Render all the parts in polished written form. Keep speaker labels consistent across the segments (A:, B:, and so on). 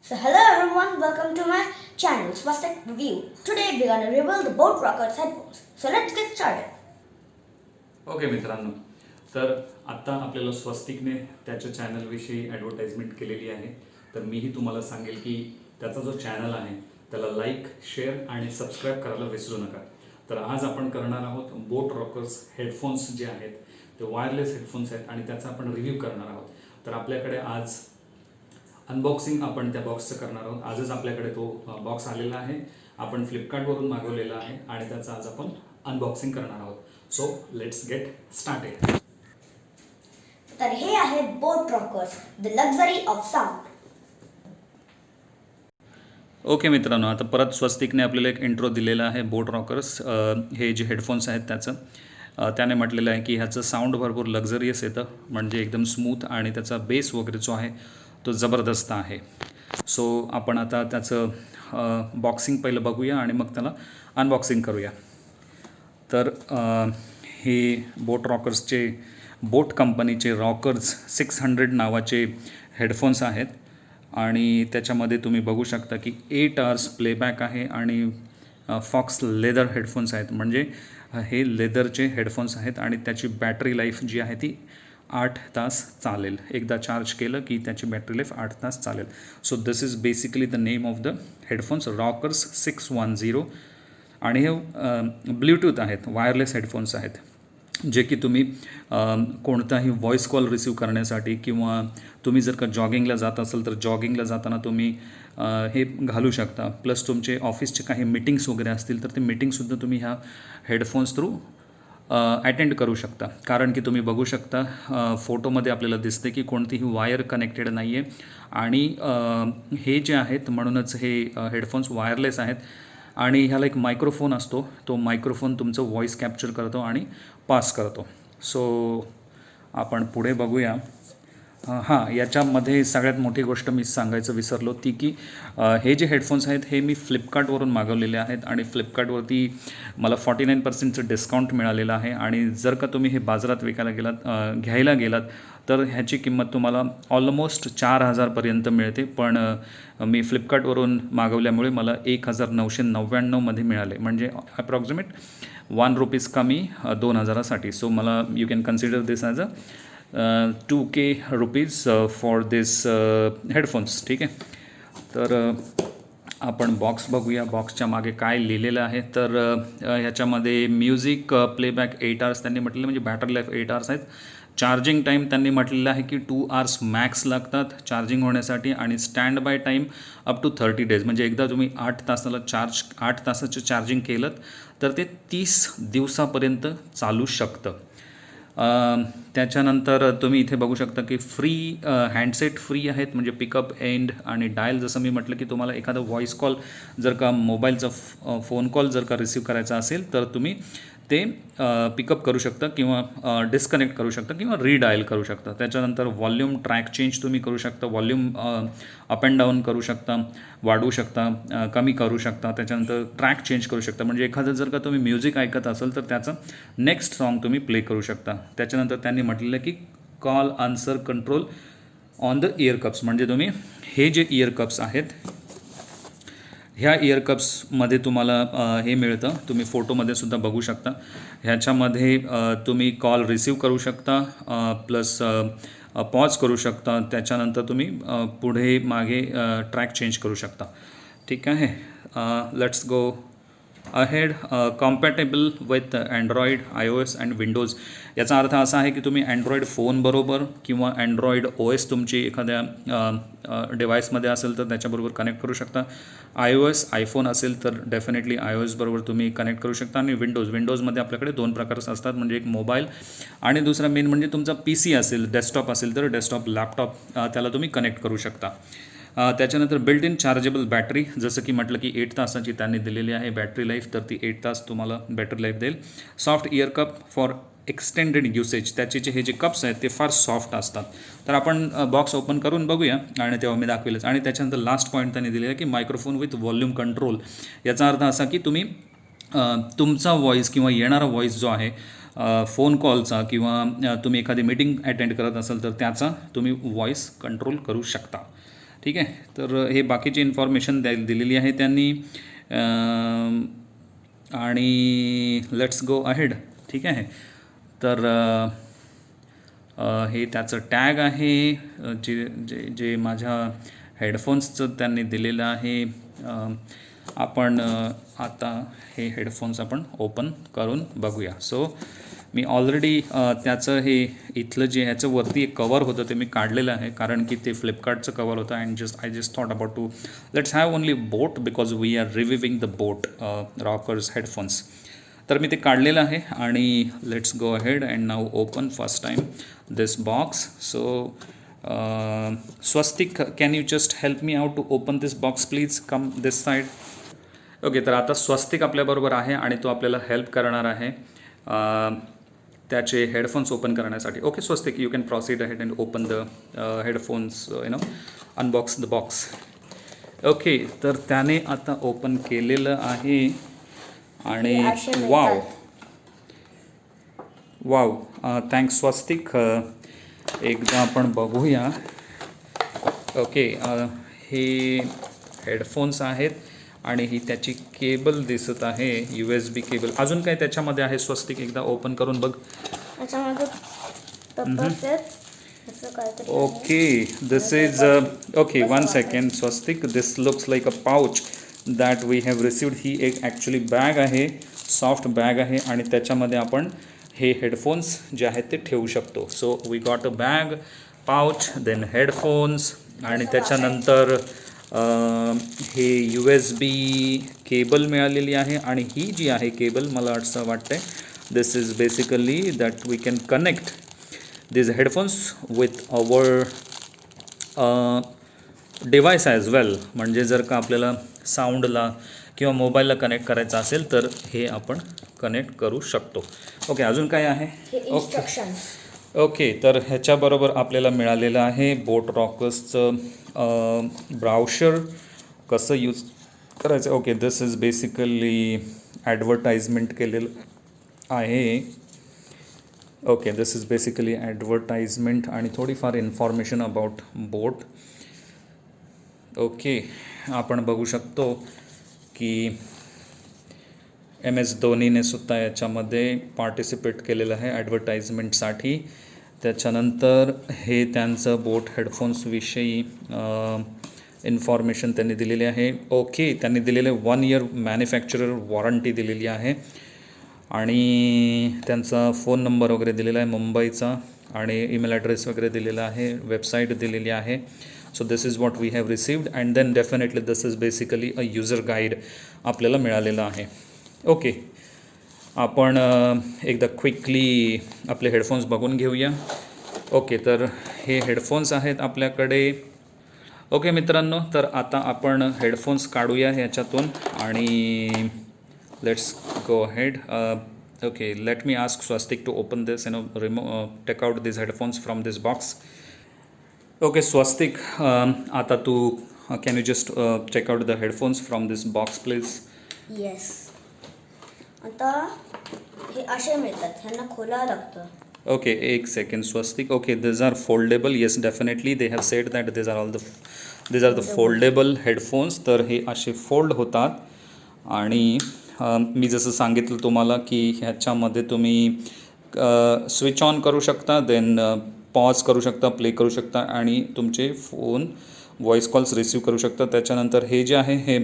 A: So hello everyone, welcome to my channel Swastik Review. Today we're gonna reveal the Boat Rockers headphones. So let's get started.
B: Okay मित्रांनो, तर आत्ता आपल्याला स्वस्तिकने त्याच्या चॅनलविषयी advertisement केलेली आहे. तर मीही तुम्हाला सांगेल की त्याचा जो चॅनल आहे त्याला लाईक, शेअर आणि सबस्क्राईब करायला विसरू नका. तर आज आपण करणार आहोत बोट रॉकर्स हेडफोन्स जे आहेत ते वायरलेस हेडफोन्स आहेत आणि त्याचा आपण रिव्ह्यू करणार आहोत. तर आपल्याकडे आज अनबॉक्सिंग आपण त्या बॉक्सचं करणार आहोत. आजच आपल्याकडे तो बॉक्स आलेला आहे. आपण फ्लिपकार्टवरून मागवलेला आहे आणि त्याचं आज आपण अनबॉक्सिंग करणार आहोत. So let's get started.
A: तर हे आहे Boat Rockers the luxury of sound.
B: Okay मित्रांनो, आता परत स्वस्तिकने आपल्याला एक इंट्रो दिलेला आहे. बोट रॉकर्स हे जे हेडफोन्स आहेत त्याचं त्याने म्हटलेलं आहे की ह्याचं साऊंड भरपूर लक्झरियस येतं, म्हणजे एकदम स्मूथ आणि त्याचा बेस वगैरे जो आहे तो जबरदस्त आहे. सो आपण आता त्याचं बॉक्सिंग पहिलं बघूया आणि मग त्याला अनबॉक्सिंग करूया. तर हे बोट रॉकर्सचे बोट कंपनीचे रॉकर्स 600 नावाचे हेडफोन्स आहेत आणि त्याच्यामध्ये तुम्ही बघू शकता की 8 आवर्स प्लेबॅक आहे आणि फॉक्स लेदर हेडफोन्स आहेत, म्हणजे हे लेदरचे हेडफोन्स आहेत आणि त्याची बॅटरी लाईफ जी आहे ती 8 तास चालेल. एकदा चार्ज केलं की त्याची बॅटरी लाईफ 8 तास चालेल. So this is basically the name of the headphones, Rockerz 610. आणि हे ब्ल्यूटूथ आहेत, वायरलेस हेडफोन्स आहेत, जे की तुम्ही कोणताही व्हॉईस कॉल रिसीव करण्यासाठी किंवा तुम्ही जर का जॉगिंगला जात असाल तर जॉगिंगला जाताना तुम्ही हे घालू शकता. प्लस तुमचे ऑफिसचे काही मीटिंग्स वगैरे असतील तर ते मीटिंगसुद्धा तुम्ही ह्या हेडफोन्स थ्रू अटेंड करू शकता. कारण की तुम्ही बघू शकता फोटोमध्ये आपल्याला दिसते की कोणतीही वायर कनेक्टेड नाही आहे आणि हे जे आहेत म्हणूनच हे हेडफोन्स वायरलेस आहेत. आणि ह्याला एक मायक्रोफोन असतो, तो मायक्रोफोन तुमचं व्हॉईस कॅप्चर करतो आणि पास करतो. सो आपण पुढे बघूया. हां, याच्यामध्ये सगळ्यात मोठी गोष्ट मी सांगायचं विसरलो ती की हे जे हेडफोन्स आहेत हे मी फ्लिपकार्टवरून मागवलेले आहेत आणि फ्लिपकार्टवरती मला 49% डिस्काउंट मिळालेलं आहे. आणि जर का तुम्ही हे बाजारात घ्यायला गेलात तर ह्याची किंमत तुम्हाला ऑलमोस्ट 4,000पर्यंत मिळते, पण मी फ्लिपकार्टवरून मागवल्यामुळे मला 1,999मध्ये मिळाले, म्हणजे अप्रॉक्सिमेट ₹1 कमी 2,000साठी. सो मला you can consider this as a 2K rupees for this headphones. ठीक आहे, तर आपण बॉक्स बघूया. बॉक्सच्या मागे काय लिहिलेलं आहे तर ह्याच्यामध्ये म्युझिक प्लेबॅक 8 आवर्स त्यांनी म्हटलेलं, म्हणजे बॅटरी लाईफ 8 आवर्स आहेत. चार्जिंग टाईम त्यांनी म्हटलेलं आहे की 2 आवर्स मॅक्स लागतात चार्जिंग होण्यासाठी आणि standby time up to 30 days, म्हणजे एकदा तुम्ही 8 तासाचं चार्जिंग केलं तर ते 30 दिवसापर्यंत चालू शकतं. त्याच्यानंतर तुम्ही इथे बघू शकता की फ्री हँडसेट फ्री आहेत, म्हणजे पिकअप एंड आणि डायल. जसं मी म्हटलं की तुम्हाला एखादा व्हॉईस कॉल जर का मोबाईलचा फोन कॉल जर का रिसीव करायचा असेल तर तुम्ही ते पिकअप करू शकता किंवा डिस्कनेक्ट करू शकता किंवा रीडायल करू शकता. त्याच्यानंतर व्हॉल्यूम ट्रॅक चेंज तुम्ही करू शकता, व्हॉल्यूम अप अँड डाऊन करू शकता, वाढवू शकता, कमी करू शकता. त्याच्यानंतर ट्रॅक चेंज करू शकता, म्हणजे एखादं जर का तुम्ही म्युझिक ऐकत असाल तर त्याचं नेक्स्ट सॉन्ग तुम्ही प्ले करू शकता. त्याच्यानंतर त्यांनी म्हटलेलं की call answer control on the earcups, म्हणजे तुम्ही हे जे इयरकप्स आहेत ह्या इयरकप्समध्ये तुम्हाला हे मिळतं, तुम्ही फोटोमध्ये सुद्धा बघू शकता. ह्याच्यामध्ये तुम्ही कॉल रिसीव करू शकता, प्लस पॉज करू शकता. त्याच्यानंतर तुम्ही पुढे मागे ट्रॅक चेंज करू शकता. ठीक आहे, let's go ahead. Compatible with Android, iOS and Windows. याचा अर्थ असा आहे की तुम्ही अँड्रॉईड फोनबरोबर किंवा अँड्रॉईड OS तुमची एखाद्या डिव्हाइसमध्ये असेल तर त्याच्याबरोबर कनेक्ट करू शकता. iOS आयफोन असेल तर डेफिनेटली iOS बरोबर तुम्ही कनेक्ट करू शकता. आणि विंडोजमध्ये आपल्याकडे 2 प्रकार असतात, म्हणजे एक मोबाईल आणि दुसरा मेन म्हणजे तुमचा PC असेल, डेस्कटॉप असेल तर डेस्कटॉप, लॅपटॉप त्याला तुम्ही कनेक्ट करू शकता. त्याच्यानंतर बिल्ट इन चार्जेबल बॅटरी, जसं की म्हटलं की 8 तासाची त्यांनी दिलेली आहे बॅटरी लाईफ, तर ती 8 तास तुम्हाला बॅटरी लाईफ देईल. Soft year cup for extended usage, त्याचे हे जे कप्स आहेत ते फार सॉफ्ट असतात. तर आपण बॉक्स ओपन करून बघूया आणि तेव्हा मी दाखवेलच. आणि त्याच्यानंतर लास्ट पॉईंट त्यांनी दिलेला आहे की मायक्रोफोन विथ व्हॉल्यूम कंट्रोल. याचा अर्थ असा की तुम्ही तुमचा व्हॉईस किंवा येणारा व्हॉईस जो आहे फोन कॉलचा किंवा तुम्ही एखादी मीटिंग अटेंड करत असाल तर त्याचा तुम्ही व्हॉईस कंट्रोल करू शकता. ठीक आहे. तर हे बाकीची इन्फॉर्मेशन दिलेली आहे त्यांनी आणि लेट्स गो अहेड. ठीक आहे. तर हे त्याचं टॅग आहे जे जे जे माझ्या हेडफोन्सचं त्यांनी दिलेलं आहे. आपण आता हे हेडफोन्स आपण ओपन करून बघूया. सो मी ऑलरेडी त्याचं हे इथलं जे ह्याचं वरती एक कवर होतं ते मी काढलेलं आहे, कारण की ते फ्लिपकार्टचं कवर होतं. And I just thought about to let's have only Boat because we are reviewing the Boat Rockers headphones. तर मी ते काढलेलं आहे आणि let's go ahead and now open first time this box. So Swastik, can you just help me out to open this box please, come this side. Okay, तर आता स्वस्तिक आपल्याबरोबर आहे आणि तो आपल्याला हेल्प करणार आहे त्याचे हेडफोन्स ओपन करण्यासाठी. Okay Swastik, you can proceed ahead and open the headphones, unbox the box. Okay, तर त्याने आता ओपन केलेलं आहे आणि वाव वाव, थँक्स स्वस्तिक. एकदा आपण बघूया. ओके, हे हेडफोन्स आहेत आणि ही त्याची केबल दिसत आहे, USB केबल. अजून काय त्याच्यामध्ये आहे स्वस्तिक, एकदा ओपन करून बघ. Okay, this is okay, one second Swastik, this looks like a pouch that we have received. ही एक ॲक्च्युली बॅग आहे, सॉफ्ट बॅग आहे आणि त्याच्यामध्ये आपण हे हेडफोन्स जे आहेत ते ठेवू शकतो. So we got a bag, pouch, then headphones आणि त्याच्यानंतर हे USB केबल मिळालेली आहे. आणि ही जी आहे केबल, मला असं वाटतं this is basically that we can connect this headphones with our device as well. म्हणजे जर का आपल्याला साऊंडला किंवा मोबाईलला कनेक्ट करायचं असेल तर हे आपण कनेक्ट करू शकतो. ओके, अजून काय आहे? ओके, तर ह्याच्याबरोबर आपल्याला मिळालेलं आहे बोट रॉकर्सचं ब्राउशर, कसं यूज करायचं. Okay, this is basically advertisement केलेलं आहे. Okay, this is basically advertisement आणि थोडीफार इन्फॉर्मेशन अबाउट बोट. ओके, आपण बघू शकतो की MS धोनीने सुद्धा याच्यामध्ये पार्टिसिपेट केलेलं आहे ॲडव्हर्टाइजमेंटसाठी. त्याच्यानंतर हे त्यांचं बोट हेडफोन्सविषयी इन्फॉर्मेशन त्यांनी दिलेली आहे. ओके, त्यांनी दिलेले 1 year मॅन्युफॅक्चरर वॉरंटी दिलेली आहे आणि त्यांचा फोन नंबर वगैरे दिलेला आहे मुंबईचा आणि ईमेल ॲड्रेस वगैरे दिलेला आहे, वेबसाईट दिलेली आहे. So this is what we have received and then definitely this is basically a user guide आपल्याला मिळालेलं आहे. ओके, आपण एकदा क्विकली आपले हेडफोन्स बघून घेऊया. ओके, तर हे हेडफोन्स आहेत आपल्याकडे. ओके मित्रांनो, तर आता आपण हेडफोन्स काढूया ह्याच्यातून आणि let's go ahead. Okay, let me ask Swastik to open this take out this headphones from this box. Okay Swastik, आता तू can you just check out the headphones from this box please.
A: Yes. आता हे असे मिळतात, ह्यांना खोलावं लागतं.
B: ओके, एक second Swastik. Okay, these are foldable. Yes, definitely they have said that these are the foldable headphones. तर हे असे फोल्ड होतात आणि मी जसं सांगितलं तुम्हाला की ह्याच्यामध्ये तुम्ही स्विच ऑन करू शकता, देन पॉज करू शकता, प्ले करू शकता आणि तुमचे फोन व्हॉईस कॉल्स रिसीव्ह करू शकता. त्याच्यानंतर हे जे आहे हे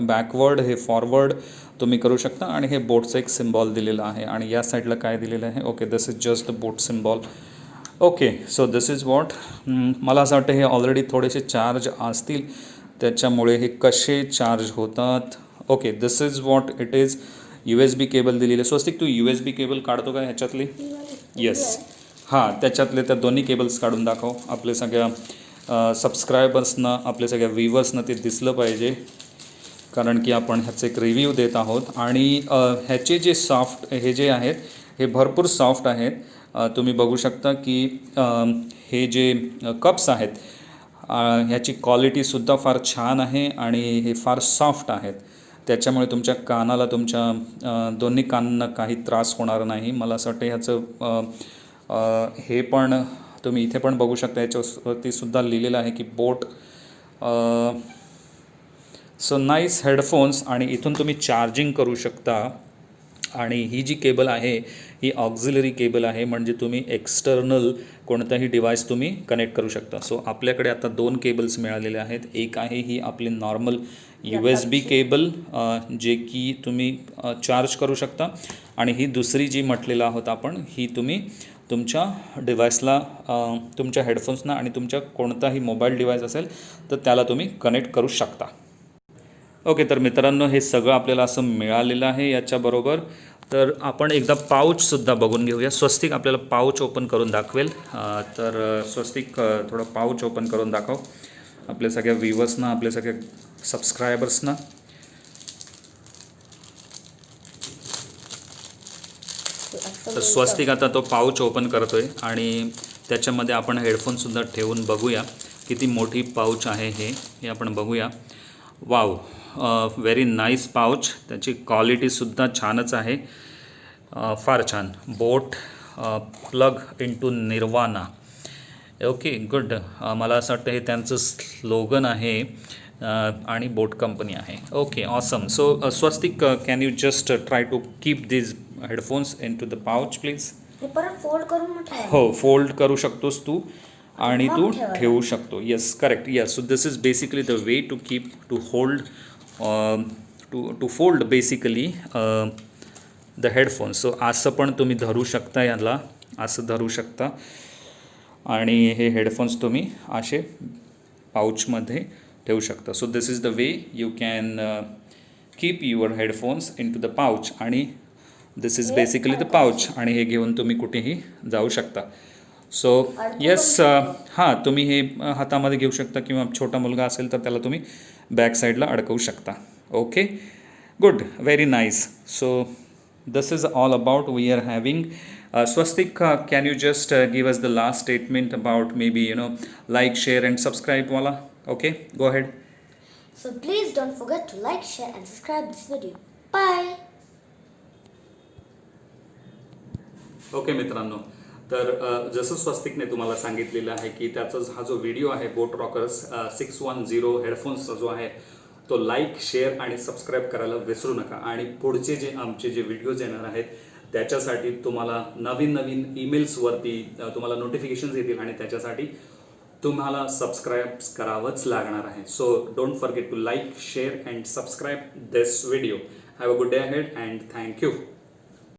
B: बॅकवर्ड, हे फॉरवर्ड तुम्ही करू शकता आणि हे बोटचं एक सिम्बॉल दिलेलं आहे. आणि या साईडला काय दिलेलं आहे? Okay, this is just the boat symbol. Okay, so this is what. मला असं वाटतं हे ऑलरेडी थोडेसे चार्ज असतील, त्याच्यामुळे हे कसे चार्ज होतात. Okay, this is what it is. USB cable दिलेली आहे. स्वस्तिक, तू USB केबल काढतो का ह्याच्यातली? येस, हां, त्याच्यातले त्या दोन्ही केबल्स काढून दाखव. आपले सगळ्या सबस्क्रायबर्सना, आपल्या सगळ्या व्ह्यूवर्सना ते दिसलं पाहिजे, कारण की आपण ह्याचे एक रिव्ह्यू देत आहोत. आणि ह्याचे जे हे जे आहेत हे भरपूर सॉफ्ट आहेत. तुम्ही बघू शकता की हे जे कप्स आहेत ह्याची क्वालिटीसुद्धा फार छान आहे आणि हे फार सॉफ्ट आहेत. त्याच्यामुळे तुमच्या कानाला, तुमच्या दोन्ही कानांना काही त्रास होणार नाही. मला असं वाटतं ह्याचं हे पण तुम्ही इथे पण बघू शकता, याच्यावरती सुद्धा लिहिलेलं आहे की बोट सो नाईस हेडफोन्स आणि इथून तुम्ही चार्जिंग करू शकता. आणि ही जी केबल आहे ही ऑक्झिलरी केबल आहे, म्हणजे तुम्ही एक्सटर्नल कोणताही डिव्हाइस तुम्ही कनेक्ट करू शकता. सो आपल्याकडे आता 2 केबल्स मिळालेले आहेत. एक आहे ही आपली नॉर्मल USB केबल जे की तुम्ही चार्ज करू शकता, आणि ही दुसरी जी म्हटलेलं आहोत आपण, ही तुम्ही तुमच्या डिव्हाइसला तुमच्या हेडफोन्सना आणि तुमच्या कोणताही मोबाईल डिव्हाइस असेल तर त्याला तुम्ही कनेक्ट करू शकता. ओके, तर मित्रांनो हे सगळं आपल्याला असं मिळालेलं आहे याच्याबरोबर. तर आपण एकदा पाऊचसुद्धा बघून घेऊया. स्वस्तिक आपल्याला पाऊच ओपन करून दाखवेल. तर स्वस्तिक थोडं पाऊच ओपन करून दाखव आपल्या सगळ्या व्ह्यूवर्सना, आपल्या सगळ्या सबस्क्रायबर्सना. तर स्वस्तिक आता तो पाऊच ओपन करतो आहे आणि त्याच्यामध्ये आपण हेडफोनसुद्धा ठेवून बघूया किती मोठी पाऊच आहे हे आपण बघूया. Wow, very nice pouch. त्याची क्वालिटीसुद्धा छानच आहे, फार छान. Boat plug into Nirvana. Okay, good. मला असं वाटतं हे त्यांचं स्लोगन आहे आणि बोट कंपनी आहे. Okay, awesome. So Swastik, can you just try to keep this headphones in to the pouch please.
A: परत फोल्ड करून मग ठेवा.
B: हो, फोल्ड करू शकतोस तू आणि
A: मग
B: तू
A: ठेवायला.
B: ठेवू शकतो. Yes, correct. Yes, so this is basically the way to keep to hold to fold basically the headphones. So असं पण तुम्ही धरू शकता, याला असं धरू शकता आणि हे हेडफोन्स तुम्ही असे पाऊचमध्ये ठेवू शकता. So this is the way you can keep your headphones in to the pouch. आणि this is basically the pouch, आणि हे घेऊन तुम्ही कुठेही जाऊ शकता. सो येस, हां, तुम्ही हे हातामध्ये घेऊ शकता किंवा छोटा मुलगा असेल तर त्याला तुम्ही बॅक साईडला अडकवू शकता. Okay, good, very nice. So this is all about we are having. Swastik, can you just give us the last statement about maybe, like, share and subscribe wala? Okay, go ahead.
A: So please don't forget to like, share and subscribe this video. Bye.
B: Okay मित्रांनो, तर जसं स्वस्तिकने तुम्हाला सांगितलेलं आहे की त्याचा हा जो व्हिडिओ आहे बोट रॉकर्स 610 हेडफोन्सचा जो आहे तो लाईक, शेअर आणि सबस्क्राईब करायला विसरू नका. आणि पुढचे जे आमचे जे व्हिडिओज येणार आहेत त्याच्यासाठी तुम्हाला नवीन ईमेल्सवरती तुम्हाला नोटिफिकेशन्स येतील आणि त्याच्यासाठी तुम्हाला सबस्क्राईब करावंच लागणार आहे. So don't forget to like, share and subscribe this video. Have a good day ahead and thank you.